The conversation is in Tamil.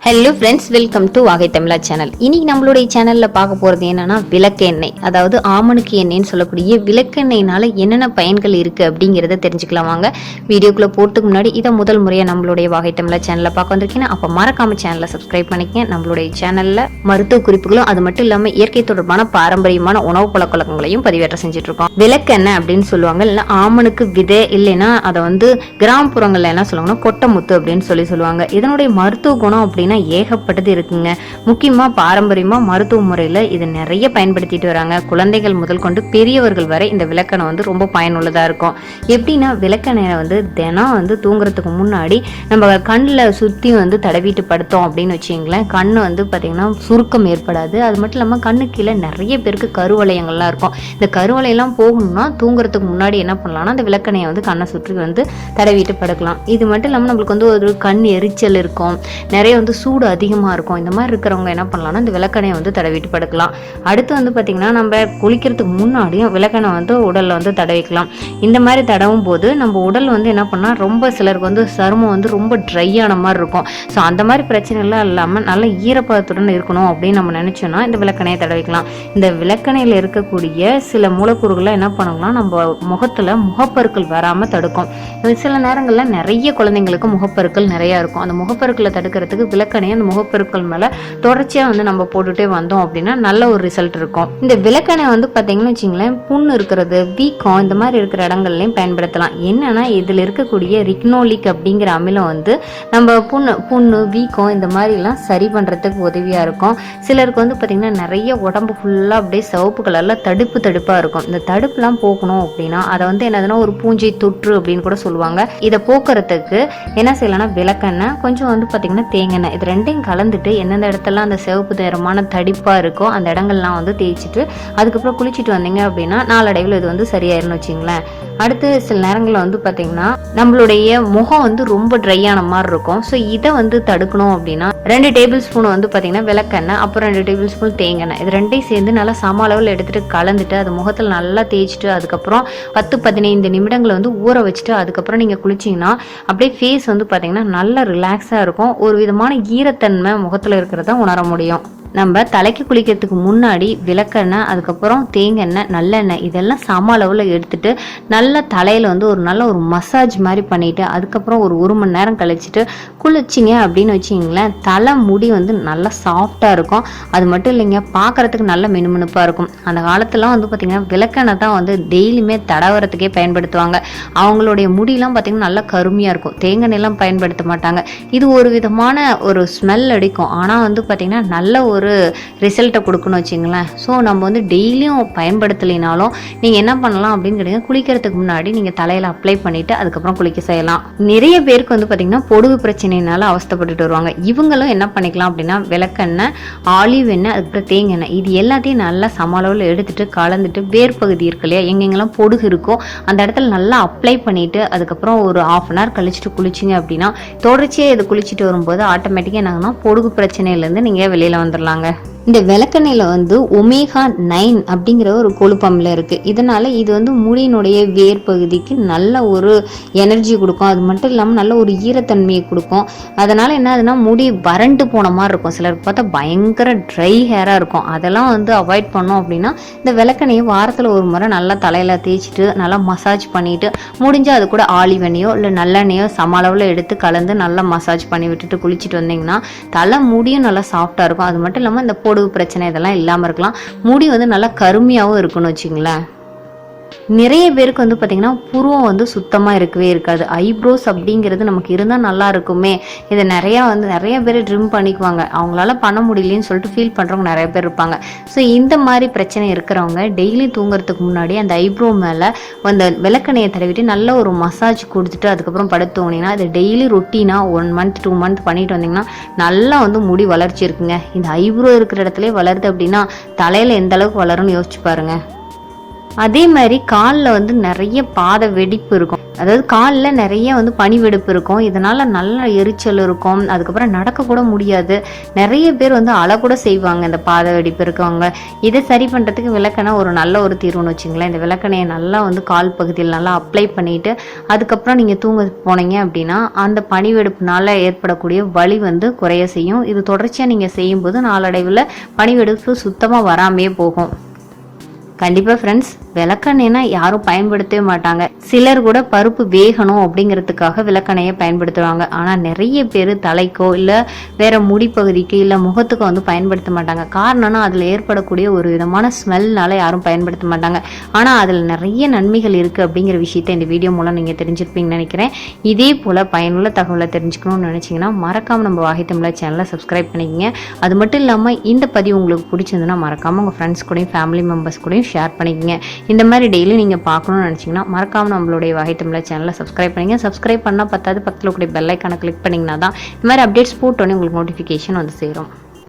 ஹலோ ஃப்ரெண்ட்ஸ், வெல்கம் டு வாகை தமிழா சேனல். இன்னைக்கு நம்மளுடைய சேனல்ல பார்க்க போறது என்னன்னா விளக்கெண்ணெய், அதாவது ஆமணுக்கு எண்ணெய்ன்னு சொல்லக்கூடிய விளக்கெண்ணெய்னால என்னென்ன பயன்கள் இருக்கு அப்படிங்கிறத தெரிஞ்சுக்கலாம். வாங்க வீடியோக்குள்ள போறதுக்கு முன்னாடி இதை முதல் முறையா நம்மளுடைய வாகை தமிழா சேனல்ல பார்க்க வந்திருக்கீங்கன்னா அப்ப மறக்காம சேனலை சப்ஸ்கிரைப் பண்ணிக்கங்க. நம்மளுடைய சேனல்ல மருத்துவ குறிப்புகளும் அது மட்டும் இல்லாம இயற்கை தொடர்பான பாரம்பரியமான உணவு பழக்கங்களையும் பதிவேற்றம் செஞ்சுட்டு இருக்கோம். விளக்கெண்ணெய் அப்படின்னு சொல்லுவாங்க, இல்ல ஆமணுக்கு விதை, இல்லைன்னா அதை கிராமப்புறங்கள்ல என்ன சொல்லுவாங்கன்னா கொட்டமுத்து அப்படின்னு சொல்லுவாங்க. இதனுடைய மருத்துவ குணம் அப்படின்னா ஏகப்பட்டது இருக்குங்க. முக்கியமா பாரம்பரியமா மருத்துவ முறையில இது நிறைய பயன்படுத்திட்டு வராங்க. குழந்தைகள் முதல் கொண்டு பெரியவர்கள் வரை இந்த விளக்கெண்ணெய் ரொம்ப பயனுள்ளதா இருக்கும். எப்படின்னா விளக்கெண்ணெயை தினம் தூங்குறதுக்கு முன்னாடி நம்ம கண்ணில் சுத்தி தடவிட்டு படுத்தோம் அப்படின்னு வச்சுங்களேன், கண்ணு பாத்தீங்கன்னா சுருக்கம் ஏற்படாது. அது மட்டும் இல்லாம கண்ணு கீழே நிறைய பேருக்கு கருவளையங்கள்லாம் இருக்கும். இந்த கருவளையெல்லாம் போகணும்னா தூங்குறதுக்கு முன்னாடி என்ன பண்ணலாம்னா அந்த விளக்கெண்ணெயை கண்ணை சுற்றி தடவிட்டு படுக்கலாம். இது மட்டும் இல்லாம நம்மளுக்கு ஒரு கண் எரிச்சல் இருக்கும், நிறைய சூடு அதிகமாக இருக்கும். இந்த மாதிரி இருக்கிறவங்க என்ன பண்ணலாம்னா இந்த விளக்கெண்ணெயை தடவிட்டு படுக்கலாம். அடுத்து பார்த்தீங்கன்னா நம்ம குளிக்கிறதுக்கு முன்னாடியும் விளக்கெண்ணெய் உடலில் தடவிக்கலாம். இந்த மாதிரி தடவும் போது நம்ம உடல் என்ன பண்ணால் ரொம்ப சிலருக்கு சருமம் ரொம்ப ட்ரை ஆன மாதிரி இருக்கும். ஸோ அந்த மாதிரி பிரச்சனைலாம் இல்லாமல் நல்ல ஈரப்பதத்துடன் இருக்கணும் அப்படின்னு நம்ம நினச்சோன்னா இந்த விளக்கெண்ணெயை தடவிக்கலாம். இந்த விளக்கெண்ணெயில் இருக்கக்கூடிய சில மூலக்கூறுகளை என்ன பண்ணலாம், நம்ம முகத்தில் முகப்பருக்கள் வராமல் தடுக்கும். சில நேரங்களில் நிறைய குழந்தைங்களுக்கு முகப்பருக்கள் நிறையா இருக்கும். அந்த முகப்பருக்களை தடுக்கிறதுக்கு விளக்கெண்ணெய் அந்த முகப்பெருக்கள் மேல தொடர்ச்சியா நம்ம போட்டுட்டே வந்தோம் அப்படின்னா நல்ல ஒரு ரிசல்ட் இருக்கும். இந்த விளக்கெண்ணெய் பாத்தீங்கன்னு வச்சுங்களேன், புண்ணு இருக்கிறது, வீக்கம், இந்த மாதிரி இருக்கிற இடங்கள்லயும் பயன்படுத்தலாம். என்னன்னா இதுல இருக்கக்கூடிய ரிக்னோலிக் அப்படிங்கிற அமிலம் நம்ம புண்ணு வீக்கம் இந்த மாதிரி எல்லாம் சரி பண்றதுக்கு உதவியா இருக்கும். சிலருக்கு பாத்தீங்கன்னா நிறைய உடம்பு ஃபுல்லா அப்படியே சிவப்பு கலர்ல தடுப்பா இருக்கும். இந்த தடுப்புலாம் போக்கணும் அப்படின்னா அதை என்னதுன்னா ஒரு பூஞ்சை தொற்று அப்படின்னு கூட சொல்லுவாங்க. இதை போக்குறதுக்கு என்ன செய்யலாம்னா விளக்கெண்ணெய் கொஞ்சம் பாத்தீங்கன்னா தேங்காய், இது ரெண்டையும் கலந்துட்டு எந்தெந்த இடத்துல அந்த சிவப்பு நிறமான தடிப்பா இருக்கோ அந்த இடங்கள்லாம் தேய்ச்சிட்டு அதுக்கப்புறம் குளிச்சுட்டு வந்தீங்க அப்படின்னா நாளடைவில் இது சரியாயிருன்னு வச்சுங்களேன். அடுத்து சில நேரங்களில் பார்த்தீங்கன்னா நம்மளுடைய முகம் ரொம்ப ட்ரையான மாதிரி இருக்கும். ஸோ இதை தடுக்கணும் அப்படின்னா 2 டேபிள் ஸ்பூன் பார்த்தீங்கன்னா விளக்கெண்ணெய், அப்புறம் 2 டேபிள் ஸ்பூன் தேங்காய், இது ரெண்டையும் சேர்ந்து நல்லா சம அளவில் எடுத்துட்டு கலந்துட்டு அது முகத்தில் நல்லா தேய்ச்சிட்டு அதுக்கப்புறம் 10-15 நிமிடங்கள் ஊற வச்சுட்டு அதுக்கப்புறம் நீங்கள் குளிச்சிங்கன்னா அப்படியே ஃபேஸ் பார்த்தீங்கன்னா நல்லா ரிலாக்ஸாக இருக்கும். ஒரு விதமான ஈரத்தன்மை முகத்தில் இருக்கிறத உணர முடியும். நம்ம தலைக்கு குளிக்கிறதுக்கு முன்னாடி விளக்கெண்ணெய், அதுக்கப்புறம் தேங்காய், நல்லெண்ணெய் இதெல்லாம் சம அளவில் எடுத்துட்டு நல்லா தலையில ஒரு நல்ல ஒரு மசாஜ் மாதிரி பண்ணிட்டு அதுக்கப்புறம் ஒரு 1 மணி நேரம் கழிச்சுட்டு குளிச்சிங்க அப்படின்னு வச்சிங்களேன், தலை முடி நல்லா சாஃப்டா இருக்கும். அது மட்டும் இல்லைங்க, பார்க்கறதுக்கு நல்ல மினுமினுப்பா இருக்கும். அந்த காலத்துலாம் பார்த்தீங்கன்னா விளக்கெண்ணெய் தான் டெய்லியுமே தடவரத்துக்கே பயன்படுத்துவாங்க. அவங்களுடைய முடியெல்லாம் பார்த்தீங்கன்னா நல்லா கருமையா இருக்கும். தேங்காய் எல்லாம் பயன்படுத்த மாட்டாங்க. இது ஒரு விதமான ஒரு ஸ்மெல் அடிக்கும். ஆனால் பார்த்தீங்கன்னா நல்ல ஒரு ரிசல்ட்டை கொடுக்கணும் வச்சுங்களேன். ஸோ நம்ம டெய்லியும் பயன்படுத்தலைனாலும் நீங்கள் என்ன பண்ணலாம் அப்படின்னு கேட்டீங்கன்னா, குளிக்கிறதுக்கு முன்னாடி நீங்கள் தலையில் அப்ளை பண்ணிவிட்டு அதுக்கப்புறம் குளிக்க செய்யலாம். நிறைய பேருக்கு பார்த்தீங்கன்னா பொடுகு பிரச்சனைனால அவஸ்தைப்பட்டுட்டு வருவாங்க. இவங்களும் என்ன பண்ணிக்கலாம் அப்படின்னா விளக்கெண்ணெய், ஆலிவ் எண்ணெய், அதுக்கப்புறம் தேங்காய் இது எல்லாத்தையும் நல்லா சம அளவில் எடுத்துட்டு கலந்துட்டு வேர் பகுதி இருக்கு இல்லையா, எங்கெங்கெல்லாம் பொடுகு இருக்கோ அந்த இடத்துல நல்லா அப்ளை பண்ணிவிட்டு அதுக்கப்புறம் ஒரு 1/2 அன் ஹவர் கழிச்சுட்டு குளிச்சிங்க அப்படின்னா தொடர்ச்சியாக இது குளிச்சுட்டு வரும்போது ஆட்டோமேட்டிக்காக என்னாங்கன்னா பொடுகு பிரச்சனையிலேருந்து நீங்கள் வெளியில் வந்துடலாம். இந்த விளக்கெண்ணெயில ஒமேகா 9 அப்படிங்கிற ஒரு கொழுப்பு அமிலம் இருக்கு. இதனால இது முடியினுடைய வேர் பகுதிக்கு நல்ல ஒரு எனர்ஜி கொடுக்கும். அது மட்டும் இல்லாமல் நல்ல ஒரு ஈரத்தன்மையை கொடுக்கும். அதனால என்ன ஆகுதுன்னா முடி வறண்டு போன மாதிரி இருக்கும். சிலருக்கு பார்த்தா பயங்கர ட்ரை ஹேரா இருக்கும். அதெல்லாம் அவாய்ட் பண்ணோம் அப்படின்னா இந்த விளக்கெண்ணெயை வாரத்தில் ஒரு முறை நல்லா தலையில தேய்ச்சிட்டு நல்லா மசாஜ் பண்ணிட்டு முடிஞ்சா அது கூட ஆலிவ் எண்ணெயோ இல்லை நல்லெண்ணெயோ சம அளவில் எடுத்து கலந்து நல்லா மசாஜ் பண்ணி விட்டுட்டு குளிச்சுட்டு வந்தீங்கன்னா தலை முடியும் நல்லா சாஃப்டா இருக்கும். அது மட்டும் இல்லாமல் இந்த பொடுகு பிரச்சனை இதெல்லாம் இல்லாம இருக்கலாம். முடி நல்லா கருமையாவும் இருக்குன்னு வச்சுங்களேன். நிறைய பேருக்கு பார்த்தீங்கன்னா புருவம் சுத்தமாக இருக்கவே இருக்காது. ஐப்ரோஸ் அப்படிங்கிறது நமக்கு இருந்தால் நல்லா இருக்குமே, இதை நிறைய பேர் ட்ரிம் பண்ணிக்குவாங்க. அவங்களால பண்ண முடியலன்னு சொல்லிட்டு ஃபீல் பண்ணுறவங்க நிறைய பேர் இருப்பாங்க. ஸோ இந்த மாதிரி பிரச்சனை இருக்கிறவங்க டெய்லி தூங்குறதுக்கு முன்னாடி அந்த ஐப்ரோ மேலே அந்த விளக்கெண்ணெயை தடவிட்டு நல்ல ஒரு மசாஜ் கொடுத்துட்டு அதுக்கப்புறம் படுத்தோங்கன்னா இது டெய்லி ரொட்டீனாக 1 மந்த் 2 மந்த் பண்ணிட்டு வந்தீங்கன்னா நல்லா முடி வளர்ச்சி இருக்குங்க. இந்த ஐப்ரோ இருக்கிற இடத்துல வளருது அப்படின்னா தலையில் எந்த அளவுக்கு வளரும்னு யோசிச்சு பாருங்க. அதே மாதிரி காலில் வந்து நிறைய பாத வெடிப்பு இருக்கும், அதாவது காலில் நிறைய வந்து பனி வெடிப்பு இருக்கும். இதனால நல்ல எரிச்சல் இருக்கும், அதுக்கப்புறம் நடக்க கூட முடியாது. நிறைய பேர் வந்து அழக்கூட செய்வாங்க இந்த பாத வெடிப்பு இருக்கவங்க. இதை சரி பண்ணுறதுக்கு விளக்கெண்ணெய் ஒரு நல்ல ஒரு தீர்வுன்னு வச்சுங்களேன். இந்த விளக்கெண்ணையை நல்லா வந்து கால் பகுதியில் நல்லா அப்ளை பண்ணிட்டு அதுக்கப்புறம் நீங்கள் தூங்க போனீங்க அப்படின்னா அந்த பனி வெடிப்புனால ஏற்படக்கூடிய வலி வந்து குறைய செய்யும். இது தொடர்ச்சியாக நீங்கள் செய்யும்போது நாளடைவில் பனி வெடிப்பு சுத்தமாக வராமையே போகும். கண்டிப்பாக ஃப்ரெண்ட்ஸ், விளக்கெண்ணெய்னா யாரும் பயன்படுத்தவே மாட்டாங்க. சிலர் கூட பருப்பு வேகணும் அப்படிங்கிறதுக்காக விளக்கெண்ணெயை பயன்படுத்துவாங்க. ஆனால் நிறைய பேர் தலைக்கோ இல்லை வேற முடிப்பகுதிக்கு இல்லை முகத்துக்கோ வந்து பயன்படுத்த மாட்டாங்க. காரணம்னா அதில் ஏற்படக்கூடிய ஒரு விதமான ஸ்மெல்னால யாரும் பயன்படுத்த மாட்டாங்க. ஆனால் அதில் நிறைய நன்மைகள் இருக்குது அப்படிங்கிற விஷயத்தை இந்த வீடியோ மூலம் நீங்கள் தெரிஞ்சிருப்பீங்கன்னு நினைக்கிறேன். இதே போல் பயனுள்ள தகவலை தெரிஞ்சுக்கணும்னு நினச்சிங்கன்னா மறக்காமல் நம்ம வாகை தமிழ் சேனலை சப்ஸ்கிரைப் பண்ணிக்கங்க. அது மட்டும் இல்லாமல் இந்த பதிவு உங்களுக்கு பிடிச்சிருந்துன்னா மறக்காமல் உங்கள் ஃப்ரெண்ட்ஸ் கூடயும் ஃபேமிலி மெம்பர்ஸ் கூடயும் ஷேர் பண்ணிக்கங்க. இந்த மாதிரி டெய்லி நீங்கள் பார்க்கணும்னு நினச்சிங்கன்னா மறக்காமல் நம்மளுடைய வாகை தமிழ் சேனலை சப்ஸ்கிரைப் பண்ணிங்க. சப்ஸ்கிரைப் பண்ணால் பத்தாது, பக்கத்தில் கூடிய பெல் ஐக்கானை கிளிக் பண்ணிங்கன்னா தான் இந்த மாதிரி அப்டேட்ஸ் போட்டோன்னே உங்களுக்கு நோட்டிஃபிகேஷன் வந்து சேரும்.